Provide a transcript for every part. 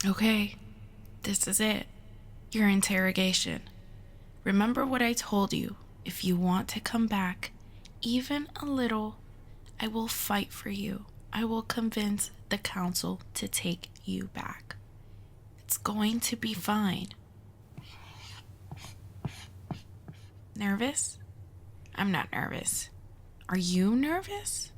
Okay, this is it. Your interrogation. Remember what I told you. If you want to come back, even a little, I will fight for you. I will convince the council to take you back. It's going to be fine. Nervous? I'm not nervous. Are you nervous?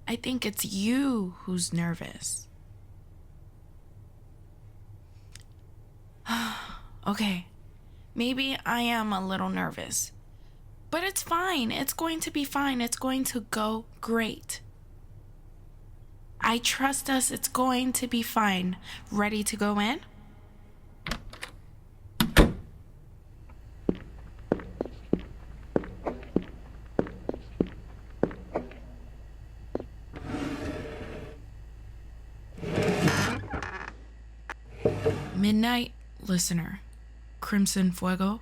I think it's you who's nervous. Okay, maybe I am a little nervous. But it's fine. It's going to be fine. It's going to go great. I trust us. It's going to be fine. Ready to go in? Midnight listener, Crimson Fuego.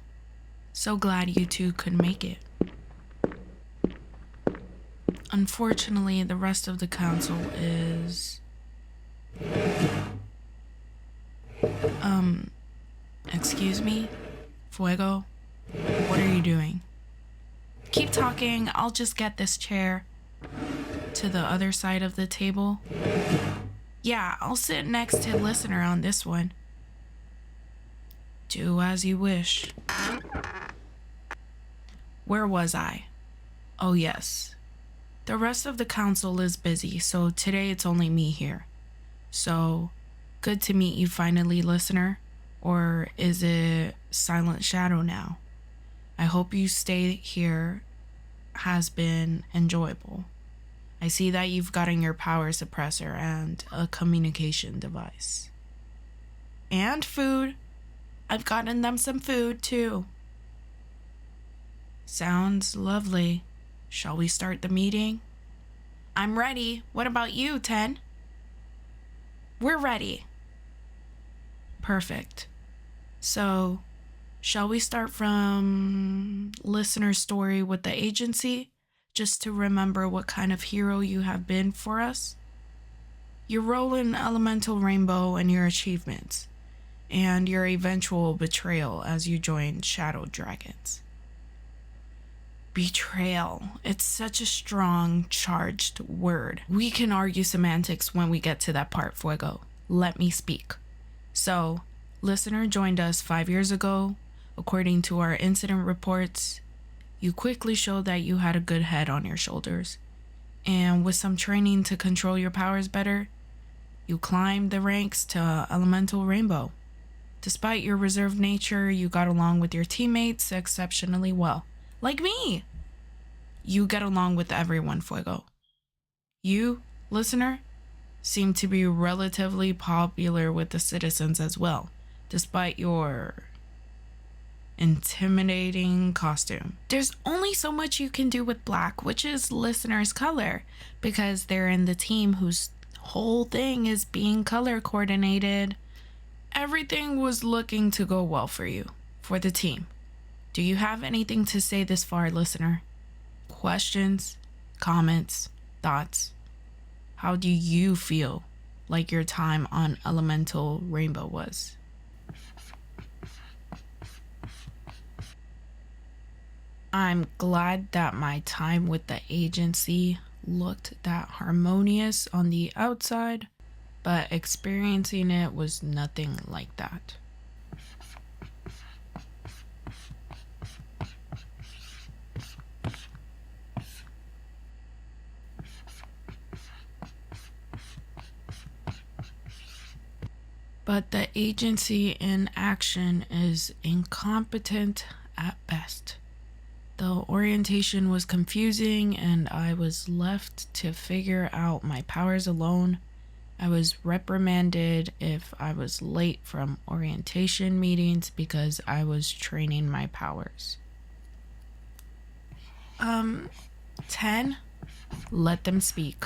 So glad you two could make it. Unfortunately, the rest of the council is... Excuse me? Fuego? What are you doing? Keep talking, I'll just get this chair to the other side of the table. Yeah, I'll sit next to listener on this one. Do as you wish. Where was I? Oh yes. The rest of the council is busy, so today it's only me here. So, good to meet you finally, listener. Or is it Silent Shadow now? I hope you stay here has been enjoyable. I see that you've gotten your power suppressor and a communication device. And food. I've gotten them some food too. Sounds lovely. Shall we start the meeting? I'm ready. What about you, 10? We're ready. Perfect. So, shall we start from listener story with the agency? Just to remember what kind of hero you have been for us? Your role in Elemental Rainbow and your achievements, and your eventual betrayal as you joined Shadow Dragons. Betrayal. It's such a strong, charged word. We can argue semantics when we get to that part, Fuego. Let me speak. So, listener joined us 5 years ago. According to our incident reports, you quickly showed that you had a good head on your shoulders. And with some training to control your powers better, you climbed the ranks to Elemental Rainbow. Despite your reserved nature, you got along with your teammates exceptionally well. Like me! You get along with everyone, Fuego. You, listener, seem to be relatively popular with the citizens as well, despite your intimidating costume. There's only so much you can do with black, which is listener's color, because they're in the team whose whole thing is being color coordinated. Everything was looking to go well for you, for the team. Do you have anything to say this far, listener? Questions, comments, thoughts? How do you feel like your time on Elemental Rainbow was? I'm glad that my time with the agency looked that harmonious on the outside, but experiencing it was nothing like that. But the agency in action is incompetent at best. The orientation was confusing and I was left to figure out my powers alone. I was reprimanded if I was late from orientation meetings because I was training my powers. 10? Let them speak.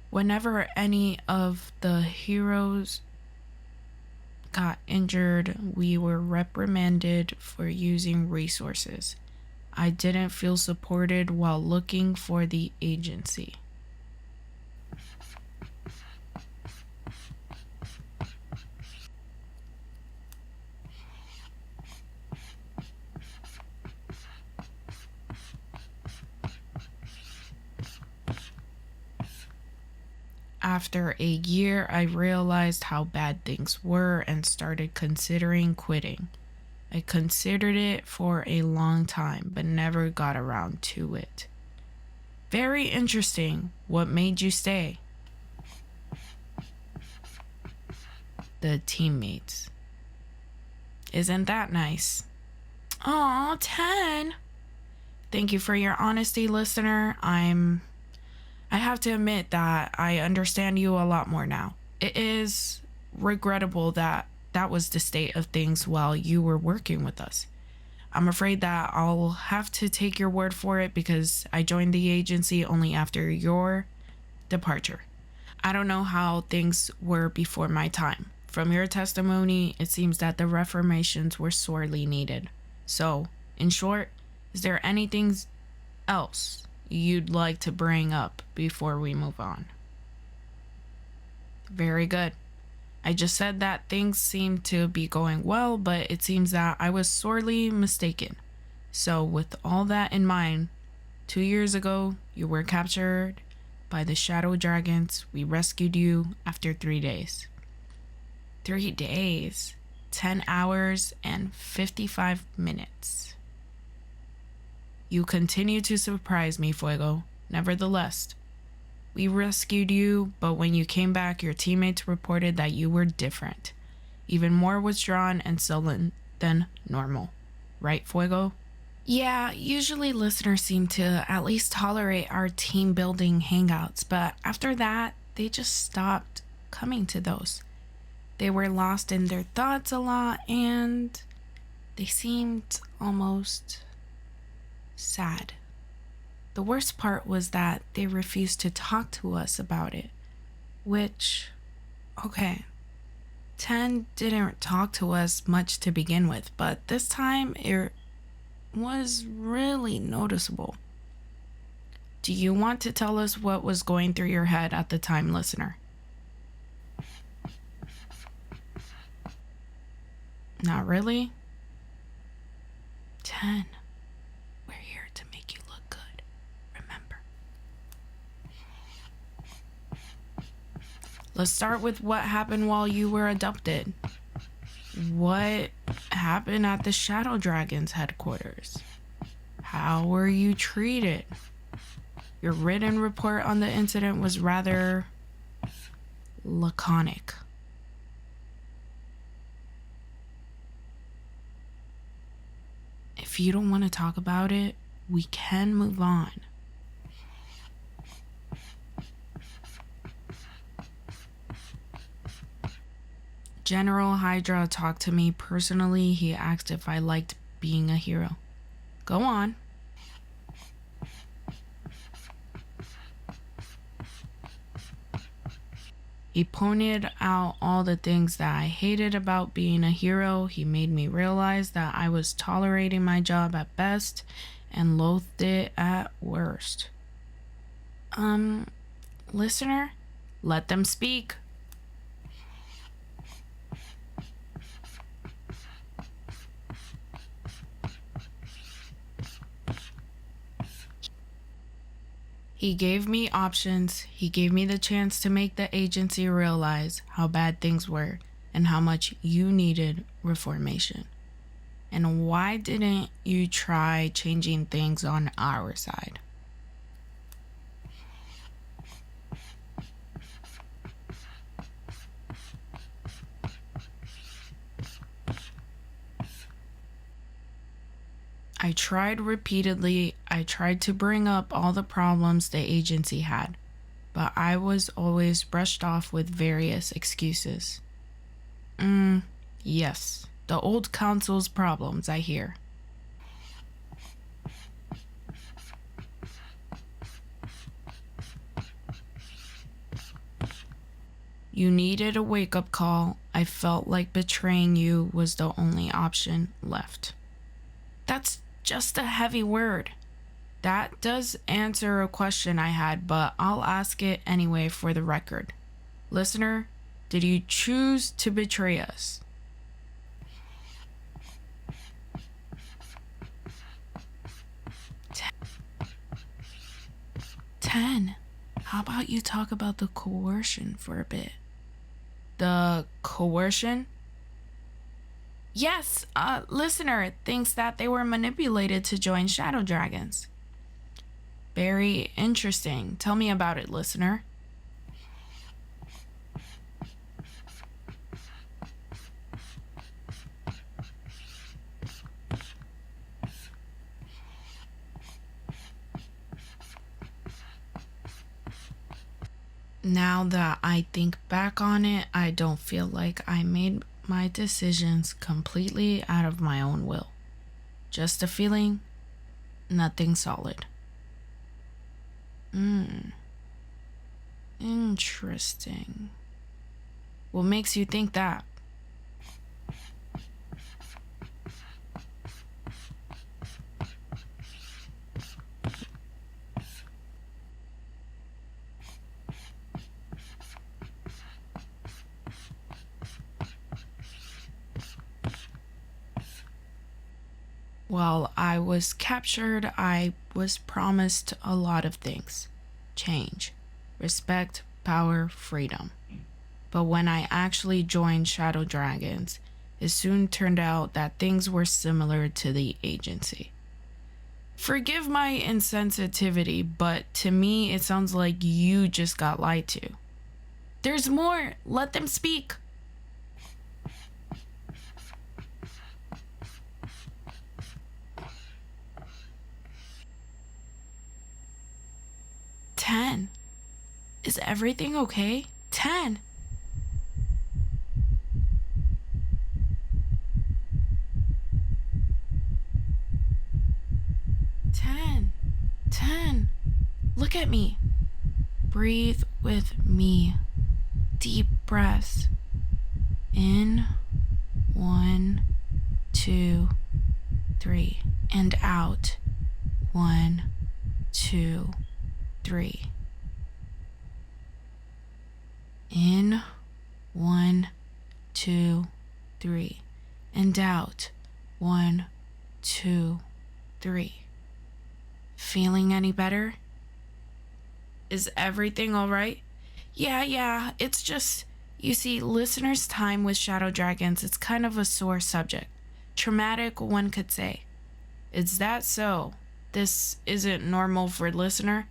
Whenever any of the heroes got injured. We were reprimanded for using resources. I didn't feel supported while looking for the agency. After a year, I realized how bad things were and started considering quitting. I considered it for a long time, but never got around to it. Very interesting. What made you stay? The teammates. Isn't that nice? Aw, 10. Thank you for your honesty, listener. I have to admit that I understand you a lot more now. It is regrettable that that was the state of things while you were working with us. I'm afraid that I'll have to take your word for it because I joined the agency only after your departure. I don't know how things were before my time. From your testimony, it seems that the reformations were sorely needed. So, in short, is there anything else you'd like to bring up before we move on? Very good. I just said that things seem to be going well, but it seems that I was sorely mistaken. So with all that in mind, 2 years ago, you were captured by the shadow dragons. We rescued you after 3 days. 3 days, 10 hours, and 55 minutes. You continue to surprise me, Fuego. Nevertheless, we rescued you, but when you came back, your teammates reported that you were different. Even more withdrawn and sullen than normal. Right, Fuego? Yeah, usually listeners seem to at least tolerate our team building hangouts, but after that, they just stopped coming to those. They were lost in their thoughts a lot, and they seemed almost sad. The worst part was that they refused to talk to us about it, which, okay, 10 didn't talk to us much to begin with, but this time it was really noticeable. Do you want to tell us what was going through your head at the time, listener? Not really? 10. We're here to make you look good. Remember. Let's start with what happened while you were abducted. What happened at the Shadow Dragon's headquarters? How were you treated? Your written report on the incident was rather laconic. If you don't want to talk about it, we can move on. General Hydra talked to me personally. He asked if I liked being a hero. Go on. He pointed out all the things that I hated about being a hero. He made me realize that I was tolerating my job at best and loathed it at worst. Listener, let them speak. He gave me options. He gave me the chance to make the agency realize how bad things were and how much you needed reformation. And why didn't you try changing things on our side? I tried repeatedly. I tried to bring up all the problems the agency had, but I was always brushed off with various excuses. Yes, the old council's problems, I hear. You needed a wake-up call. I felt like betraying you was the only option left. That's just a heavy word. That does answer a question I had, but I'll ask it anyway for the record. Listener, did you choose to betray us? 10. How about you talk about the coercion for a bit? The coercion? Yes, a listener thinks that they were manipulated to join Shadow Dragons. Very interesting. Tell me about it, listener. Now that I think back on it, I don't feel like I made my decisions completely out of my own will. Just a feeling, nothing solid. Interesting. What makes you think that? While I was captured, I was promised a lot of things. Change, respect, power, freedom. But when I actually joined Shadow Dragons, it soon turned out that things were similar to the agency. Forgive my insensitivity, but to me it sounds like you just got lied to. There's more! Let them speak! Ten. Is everything okay? 10. Look at me. Breathe with me. Deep breaths. In. 1, 2, 3. And out. 1, 2, 3. In. 1, 2, 3. And out. 1, 2, 3. Feeling any better? Is everything all right? Yeah, it's just, you see, listeners' time with Shadow Dragons, it's kind of a sore subject. Traumatic, one could say. Is that so? This isn't normal for listener?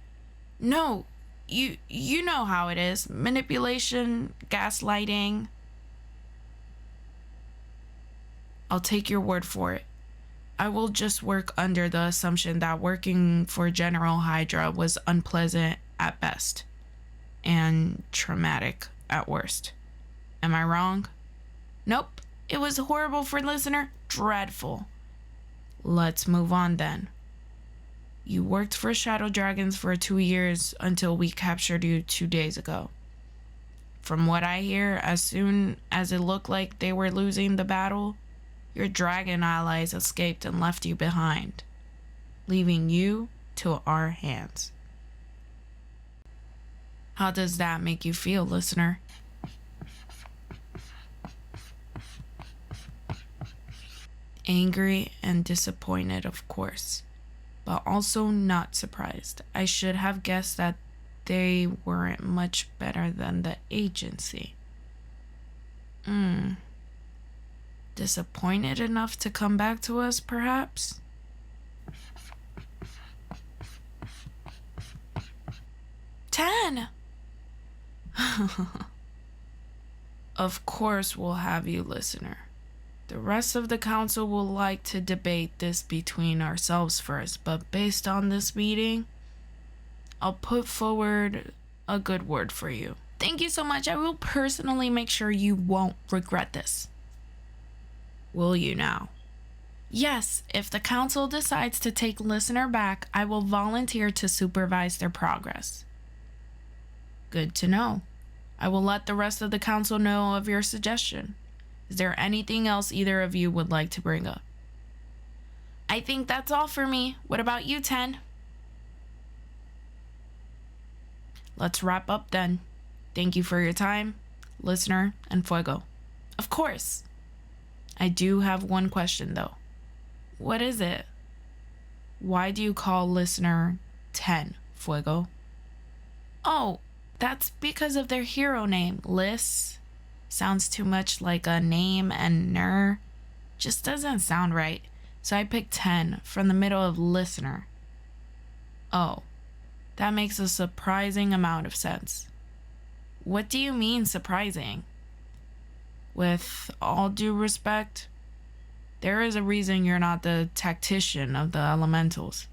No, you know how it is. Manipulation, gaslighting. I'll take your word for it. I will just work under the assumption that working for General Hydra was unpleasant at best and traumatic at worst. Am I wrong? Nope. It was horrible for listener. Dreadful. Let's move on then. You worked for Shadow Dragons for 2 years until we captured you 2 days ago. From what I hear, as soon as it looked like they were losing the battle, your dragon allies escaped and left you behind, leaving you to our hands. How does that make you feel, listener? Angry and disappointed, of course, but also not surprised. I should have guessed that they weren't much better than the agency. Disappointed enough to come back to us, perhaps? Ten. Of course we'll have you, listener. The rest of the council will like to debate this between ourselves first, but based on this meeting, I'll put forward a good word for you. Thank you so much. I will personally make sure you won't regret this. Will you now? Yes, if the council decides to take listener back, I will volunteer to supervise their progress. Good to know. I will let the rest of the council know of your suggestion. Is there anything else either of you would like to bring up? I think that's all for me. What about you, 10? Let's wrap up then. Thank you for your time, listener and Fuego. Of course. I do have one question though. What is it? Why do you call listener 10, Fuego? Oh, that's because of their hero name, Liz. Sounds too much like a name, and ner just doesn't sound right. So I picked 10 from the middle of listener. Oh, that makes a surprising amount of sense. What do you mean surprising? With all due respect, there is a reason you're not the tactician of the elementals.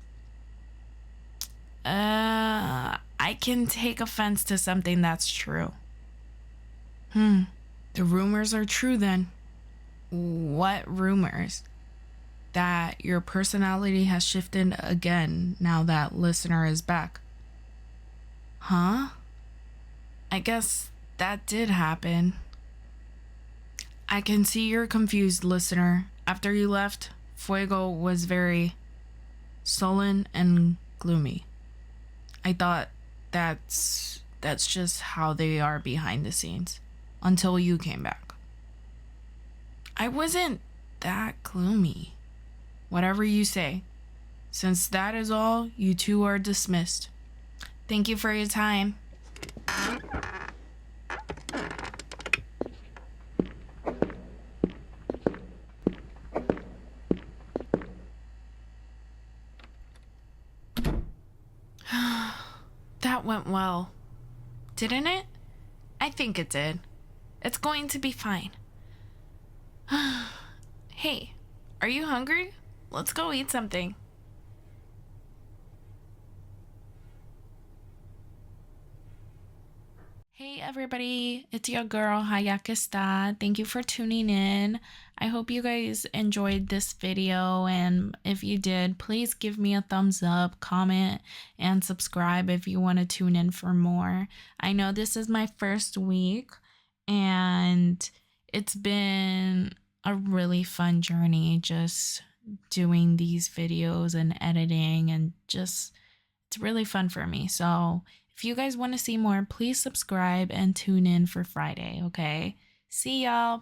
I can take offense to something that's true. The rumors are true then. What rumors? That your personality has shifted again now that listener is back. Huh? I guess that did happen. I can see you're confused, listener. After you left, Fuego was very sullen and gloomy. I thought that's just how they are behind the scenes until you came back. I wasn't that gloomy. Whatever you say. Since that is all, you two are dismissed. Thank you for your time. That went well. Didn't it? I think it did. It's going to be fine. Hey, are you hungry? Let's go eat something. Hey everybody, it's your girl Hayakista. Thank you for tuning in. I hope you guys enjoyed this video, and if you did, please give me a thumbs up, comment, and subscribe if you want to tune in for more. I know this is my first week, and it's been a really fun journey just doing these videos and editing, and just it's really fun for me. So if you guys want to see more, please subscribe and tune in for Friday, okay? See y'all.